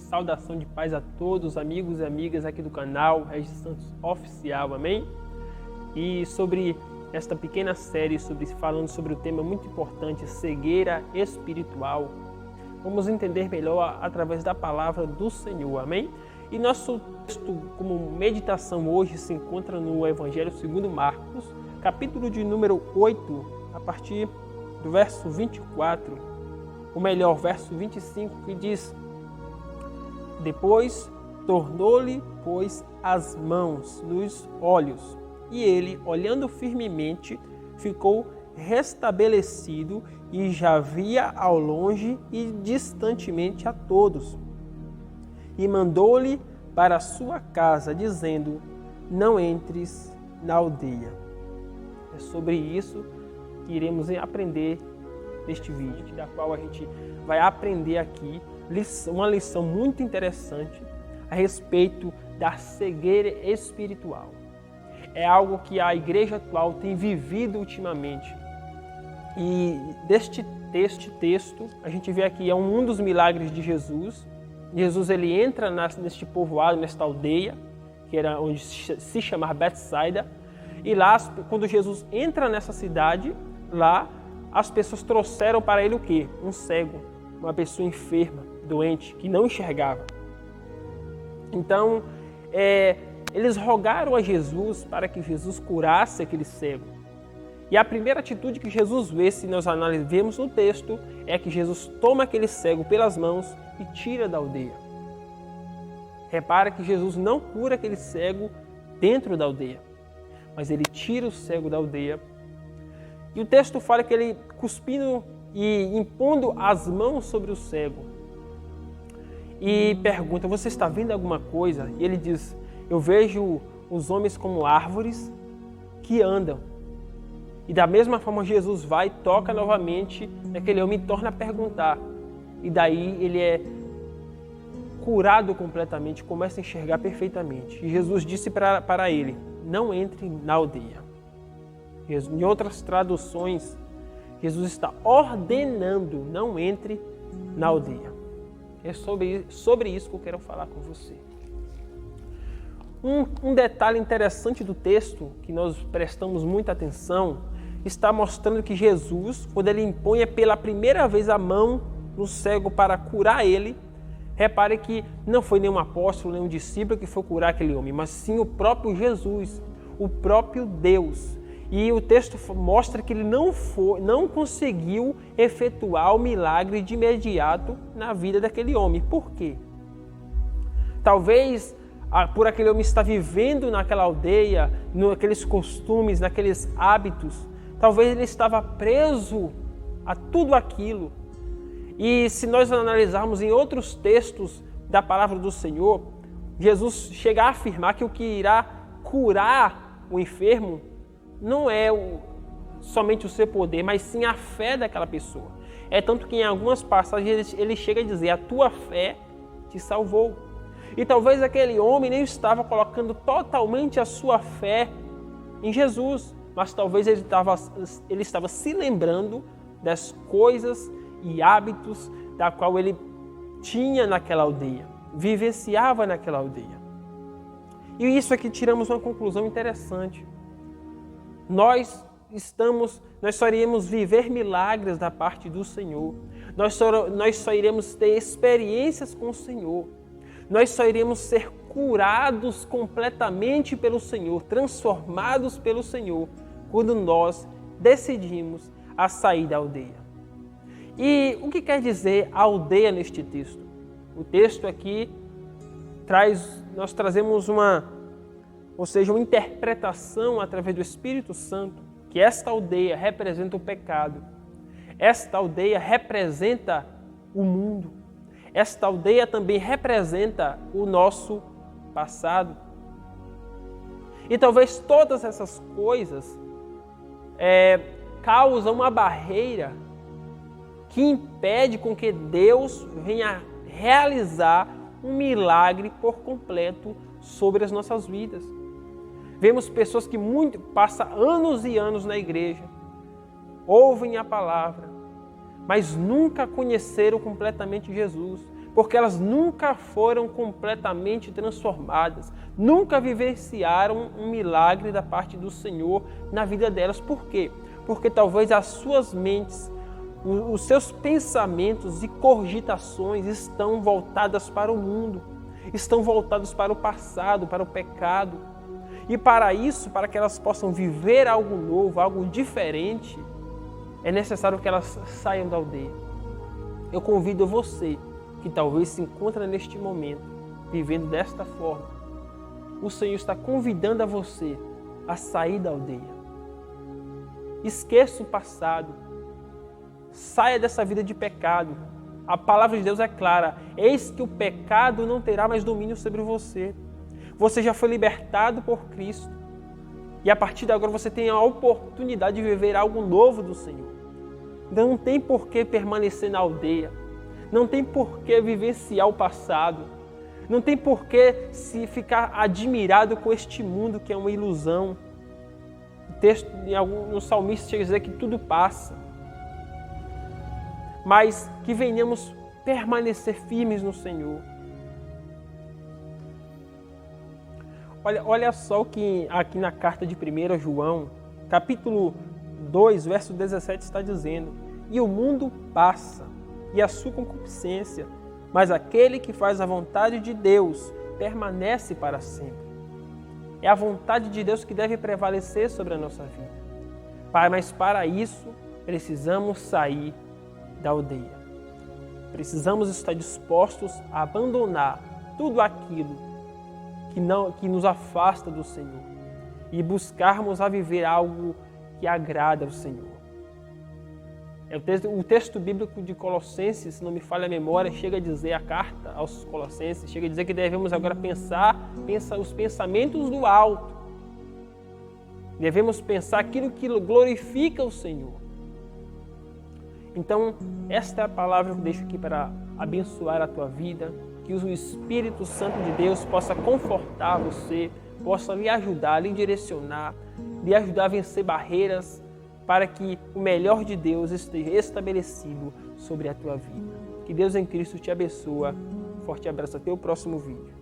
saudação de paz a todos, amigos e amigas aqui do canal Regis Santos Oficial, amém? E sobre esta pequena série, falando sobre o tema muito importante, cegueira espiritual, vamos entender melhor através da palavra do Senhor, amém? E nosso texto como meditação hoje se encontra no Evangelho segundo Marcos, capítulo de número 8, a partir do verso 24, ou melhor, verso 25, que diz: Depois tornou-lhe, pois, as mãos nos olhos, e ele, olhando firmemente, ficou restabelecido e já via ao longe e distantemente a todos. E mandou-lhe para a sua casa, dizendo: Não entres na aldeia. É sobre isso que iremos aprender neste vídeo, da qual a gente vai aprender aqui uma lição muito interessante a respeito da cegueira espiritual. É algo que a igreja atual tem vivido ultimamente. E deste texto, a gente vê aqui, é um dos milagres de Jesus. Jesus ele entra neste povoado, nesta aldeia, que era onde se chamava Betsaida. E lá, quando Jesus entra nessa cidade, lá as pessoas trouxeram para ele o quê? Um cego, uma pessoa enferma, doente, que não enxergava. Então, eles rogaram a Jesus para que Jesus curasse aquele cego. E a primeira atitude que Jesus vê, se nós analisarmos no texto, é que Jesus toma aquele cego pelas mãos e tira da aldeia. Repara que Jesus não cura aquele cego dentro da aldeia, mas ele tira o cego da aldeia. E o texto fala que ele, cuspindo e impondo as mãos sobre o cego, e pergunta: você está vendo alguma coisa? E ele diz: eu vejo os homens como árvores que andam. E da mesma forma Jesus vai e toca novamente naquele homem e torna a perguntar. E daí ele é curado completamente, começa a enxergar perfeitamente. E Jesus disse para ele: não entre na aldeia. Em outras traduções, Jesus está ordenando: não entre na aldeia. É sobre isso que eu quero falar com você. Um detalhe interessante do texto, que nós prestamos muita atenção, está mostrando que Jesus, quando ele impõe pela primeira vez a mão no cego para curar ele, repare que não foi nenhum apóstolo, nenhum discípulo que foi curar aquele homem, mas sim o próprio Jesus, o próprio Deus. E o texto mostra que ele não conseguiu efetuar o milagre de imediato na vida daquele homem. Por quê? Talvez por aquele homem estar vivendo naquela aldeia, naqueles costumes, naqueles hábitos, talvez ele estava preso a tudo aquilo. E se nós analisarmos em outros textos da palavra do Senhor, Jesus chega a afirmar que o que irá curar o enfermo não é somente o seu poder, mas sim a fé daquela pessoa. É tanto que em algumas passagens ele chega a dizer: a tua fé te salvou. E talvez aquele homem nem estava colocando totalmente a sua fé em Jesus, mas talvez ele estava se lembrando das coisas e hábitos da qual ele tinha naquela aldeia, vivenciava naquela aldeia. E isso aqui tiramos uma conclusão interessante. Nós só iremos viver milagres da parte do Senhor. Nós só iremos ter experiências com o Senhor. Nós só iremos ser curados completamente pelo Senhor, transformados pelo Senhor, quando nós decidimos a sair da aldeia. E o que quer dizer aldeia neste texto? O texto aqui nós trazemos uma interpretação através do Espírito Santo, que esta aldeia representa o pecado. Esta aldeia representa o mundo. Esta aldeia também representa o nosso passado. E talvez todas essas coisas causam uma barreira que impede com que Deus venha realizar um milagre por completo sobre as nossas vidas. Vemos pessoas que passam anos e anos na igreja, ouvem a palavra, mas nunca conheceram completamente Jesus, porque elas nunca foram completamente transformadas, nunca vivenciaram um milagre da parte do Senhor na vida delas. Por quê? Porque talvez as suas mentes, os seus pensamentos e cogitações estão voltadas para o mundo, estão voltados para o passado, para o pecado. E para isso, para que elas possam viver algo novo, algo diferente, é necessário que elas saiam da aldeia. Eu convido você, que talvez se encontra neste momento, vivendo desta forma. O Senhor está convidando a você a sair da aldeia. Esqueça o passado. Saia dessa vida de pecado. A palavra de Deus é clara. Eis que o pecado não terá mais domínio sobre você. Você já foi libertado por Cristo. E a partir de agora você tem a oportunidade de viver algo novo do Senhor. Então não tem por que permanecer na aldeia. Não tem por que vivenciar o passado. Não tem por que se ficar admirado com este mundo que é uma ilusão. O texto, no salmista, chega a dizer que tudo passa. Mas que venhamos permanecer firmes no Senhor. Olha só o que aqui na carta de 1 João, capítulo 2, verso 17 está dizendo: e o mundo passa, e a sua concupiscência, mas aquele que faz a vontade de Deus permanece para sempre. É a vontade de Deus que deve prevalecer sobre a nossa vida. Mas para isso, precisamos sair da aldeia. Precisamos estar dispostos a abandonar tudo aquilo que nos afasta do Senhor e buscarmos a viver algo que agrada ao Senhor. O texto bíblico de Colossenses, se não me falha a memória, chega a dizer, a carta aos Colossenses, chega a dizer que devemos agora pensar os pensamentos do alto. Devemos pensar aquilo que glorifica o Senhor. Então, esta é a palavra que eu deixo aqui para abençoar a tua vida, que o Espírito Santo de Deus possa confortar você, possa lhe ajudar, lhe direcionar, lhe ajudar a vencer barreiras, para que o melhor de Deus esteja estabelecido sobre a tua vida. Que Deus em Cristo te abençoe. Forte abraço, até o próximo vídeo.